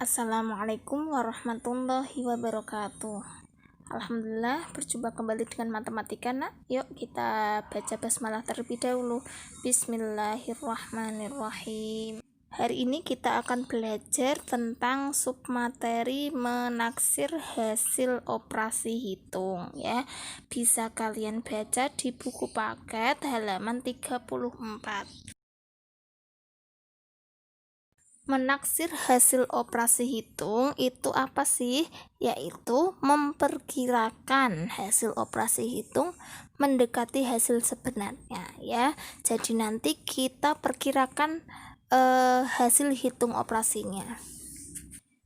Assalamualaikum warahmatullahi wabarakatuh. Alhamdulillah, berjumpa kembali dengan matematika, nak. Yuk kita baca basmalah terlebih dahulu. Bismillahirrahmanirrahim. Hari ini kita akan belajar tentang submateri menaksir hasil operasi hitung, ya. Bisa kalian baca di buku paket halaman 34. Menaksir hasil operasi hitung itu apa sih? Yaitu memperkirakan hasil operasi hitung mendekati hasil sebenarnya, ya. Jadi nanti kita perkirakan hasil hitung operasinya.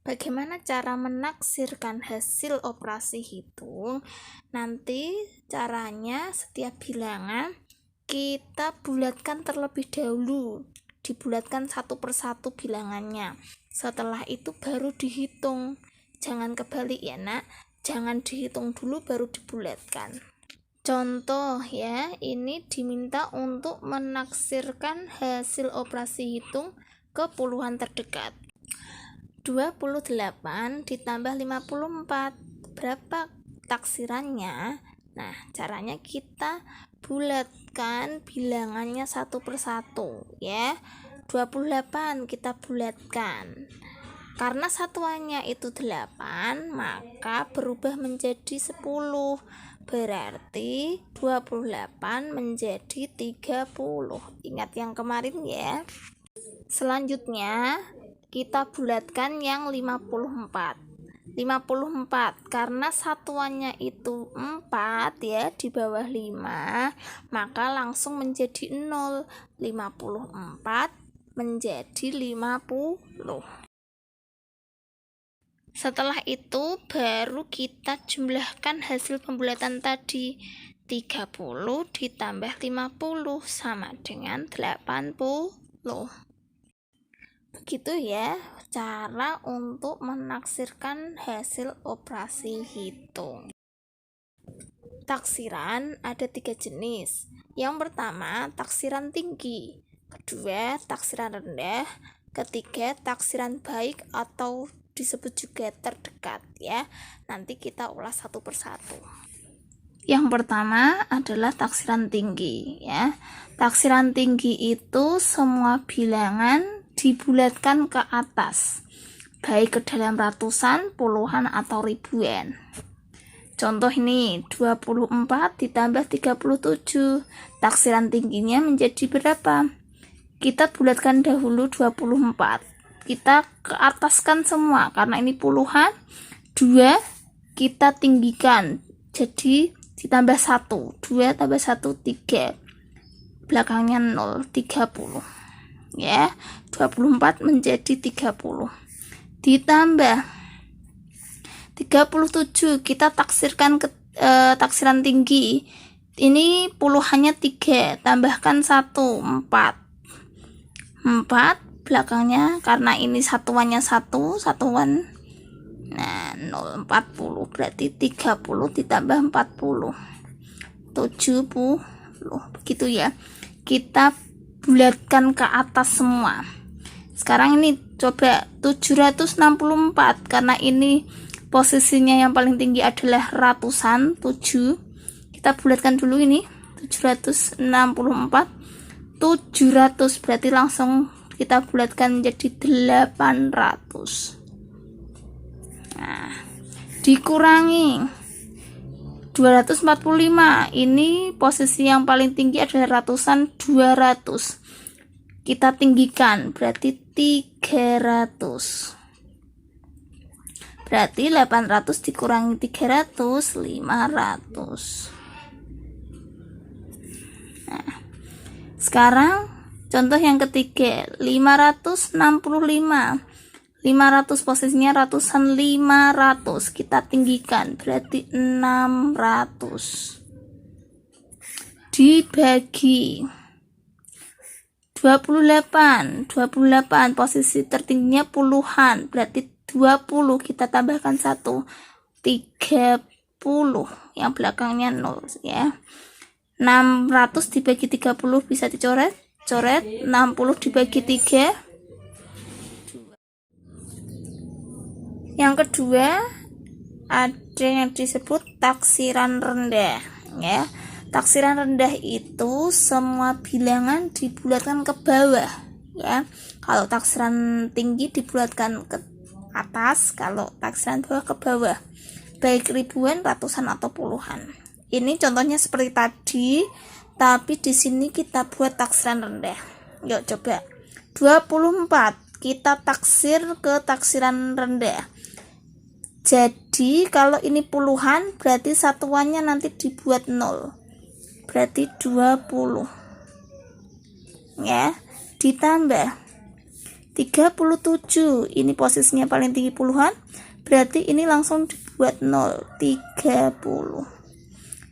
Bagaimana cara menaksirkan hasil operasi hitung? Nanti caranya setiap bilangan kita bulatkan terlebih dahulu. Dibulatkan satu persatu bilangannya. Setelah itu baru dihitung. Jangan kebalik ya, nak. Jangan dihitung dulu baru dibulatkan. Contoh ya, ini diminta untuk menaksirkan hasil operasi hitung ke puluhan terdekat. 28 ditambah 54. Berapa taksirannya? Nah, caranya kita bulatkan bilangannya satu persatu, ya. 28 kita bulatkan. Karena satuannya itu 8, maka berubah menjadi 10. Berarti 28 menjadi 30. Ingat yang kemarin ya. Selanjutnya kita bulatkan yang 54. 54 karena satuannya itu 4 ya, di bawah 5, maka langsung menjadi 0. 54 menjadi 50. Setelah itu baru kita jumlahkan hasil pembulatan tadi. 30 ditambah 50 sama dengan 80. Begitu ya cara untuk menaksirkan hasil operasi hitung. Taksiran ada 3 jenis. Yang pertama, taksiran tinggi. Kedua, taksiran rendah. Ketiga, taksiran baik atau disebut juga terdekat, ya. Nanti kita ulas satu persatu. Yang pertama adalah taksiran tinggi, ya. Taksiran tinggi itu semua bilangan dibulatkan ke atas, baik ke dalam ratusan, puluhan, atau ribuan. Contoh ini, 24 ditambah 37. Taksiran tingginya menjadi berapa? Kita bulatkan dahulu 24. Kita ke ataskan semua, karena ini puluhan. 2 kita tinggikan, jadi ditambah 1. 2 tambah 1, 3. Belakangnya 0, 30. Ya, 24 menjadi 30. Ditambah 37 kita taksirkan ke taksiran tinggi. Ini puluhannya 3, tambahkan 1, 4. 4 belakangnya, karena ini satuannya 1, satuan. Nah, 0, 40. Berarti 30 ditambah 40. 70. Begitu ya. Kita bulatkan ke atas semua. Sekarang ini coba 764, karena ini posisinya yang paling tinggi adalah ratusan, 7. Kita bulatkan dulu ini 764. 700 berarti langsung kita bulatkan menjadi 800. Nah, dikurangi 245. Ini posisi yang paling tinggi adalah ratusan, 200. Kita tinggikan berarti 300. Berarti 800 dikurangi 300, 500. Nah, sekarang contoh yang ketiga, 565. 500 posisinya ratusan, 500 kita tinggikan berarti 600. Dibagi 28 posisi tertingginya puluhan, berarti 20 kita tambahkan 1, 30. Yang belakangnya 0 ya. 600 dibagi 30 bisa dicoret. 60 dibagi 3, Yang kedua ada yang disebut taksiran rendah, ya. Taksiran rendah itu semua bilangan dibulatkan ke bawah, ya. Kalau taksiran tinggi dibulatkan ke atas, kalau taksiran bawah ke bawah, baik ribuan, ratusan atau puluhan. Ini contohnya seperti tadi, tapi di sini kita buat taksiran rendah. Yuk coba. 24 kita taksir ke taksiran rendah. Jadi kalau ini puluhan berarti satuannya nanti dibuat 0. Berarti 20. Ya, ditambah 37. Ini posisinya paling tinggi puluhan, berarti ini langsung dibuat 0. 30.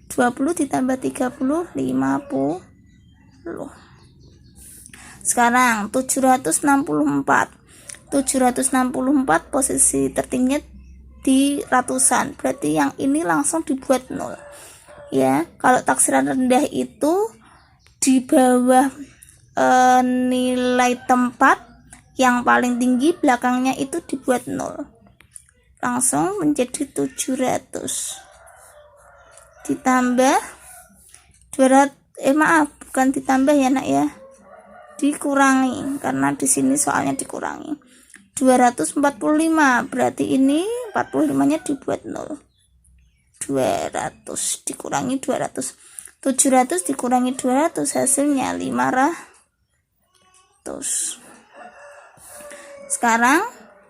20 ditambah 30 50. Sekarang 764. 764 posisi tertingginya di ratusan, berarti yang ini langsung dibuat 0. Ya, kalau taksiran rendah itu di bawah nilai tempat yang paling tinggi belakangnya itu dibuat 0. Langsung menjadi 700. Ditambah 200, bukan ditambah ya nak ya. Dikurangi karena di sini soalnya dikurangi. 245 berarti ini 45-nya dibuat 0. 200 dikurangi 200. 700 dikurangi 200 hasilnya 500. Sekarang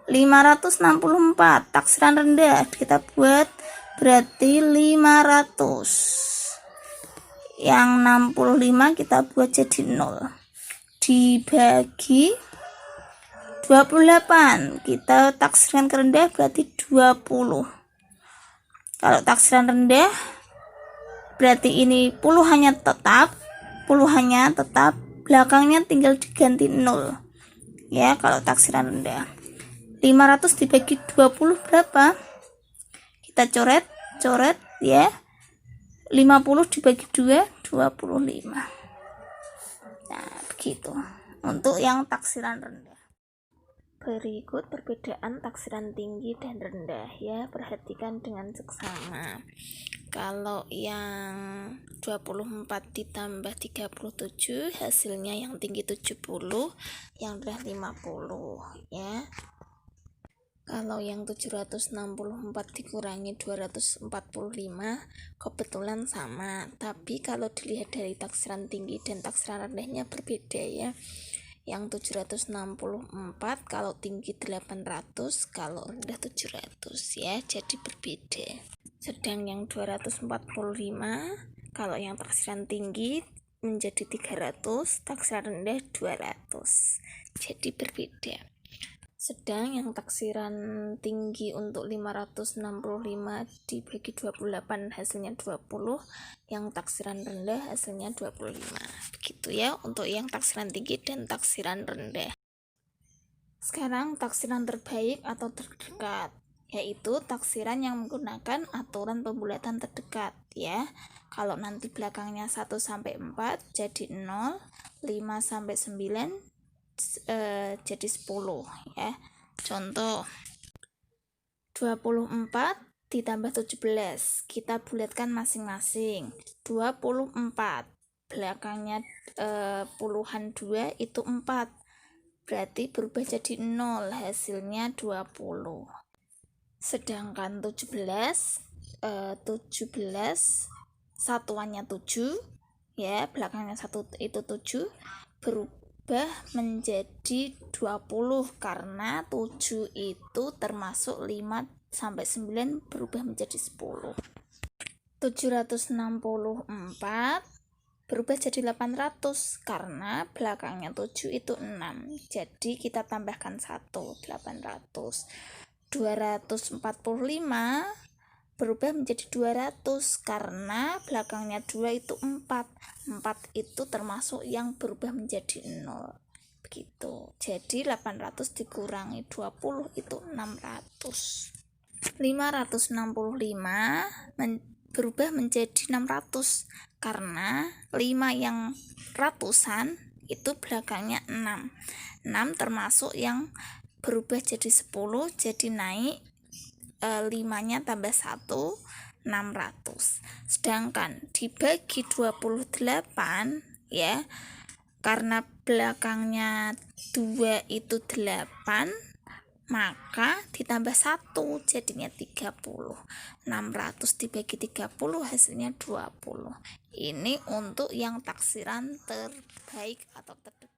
564 taksiran rendah kita buat berarti 500. Yang 65 kita buat jadi 0. Dibagi 28 kita taksiran rendah berarti 20. Kalau taksiran rendah berarti ini puluhannya tetap, belakangnya tinggal diganti 0. Ya, kalau taksiran rendah. 500 dibagi 20 berapa? Kita coret ya. 50 dibagi 2 25. Nah, begitu untuk yang taksiran rendah. Berikut perbedaan taksiran tinggi dan rendah, ya. Perhatikan dengan seksama. Kalau yang 24 ditambah 37 hasilnya yang tinggi 70, yang rendah 50, ya. Kalau yang 764 dikurangi 245 kebetulan sama, tapi kalau dilihat dari taksiran tinggi dan taksiran rendahnya berbeda, ya. Yang 764 kalau tinggi 800, kalau rendah 700, ya. Jadi berbeda. Sedang yang 245 kalau yang taksiran tinggi menjadi 300, taksiran rendah 200. Jadi berbeda. Sedang yang taksiran tinggi untuk 565 dibagi 28 hasilnya 20, yang taksiran rendah hasilnya 25. Begitu ya untuk yang taksiran tinggi dan taksiran rendah. Sekarang taksiran terbaik atau terdekat, yaitu taksiran yang menggunakan aturan pembulatan terdekat, ya. Kalau nanti belakangnya 1 sampai 4 jadi 0, 5 sampai 9 jadi 10, ya. Contoh 24 ditambah 17 kita bulatkan masing-masing. 24 belakangnya puluhan 2 itu 4, berarti berubah jadi 0, hasilnya 20. Sedangkan 17 satuannya 7, ya, belakangnya 1 itu 7, berubah menjadi 20 karena 7 itu termasuk 5 sampai 9 berubah menjadi 10. 764 berubah jadi 800 karena belakangnya 7 itu 6, jadi kita tambahkan 1, 800. 245 berubah menjadi 200 karena belakangnya 2 itu 4 itu termasuk yang berubah menjadi 0. Begitu. Jadi 800 dikurangi 20 itu 600. 565 berubah menjadi 600 karena 5 yang ratusan itu belakangnya 6 termasuk yang berubah jadi 10, jadi naik 5-nya tambah 1, 600. Sedangkan dibagi 28 ya, karena belakangnya 2 itu 8, maka ditambah 1 jadinya 30. 600 dibagi 30 hasilnya 20. Ini untuk yang taksiran terbaik atau terdekat.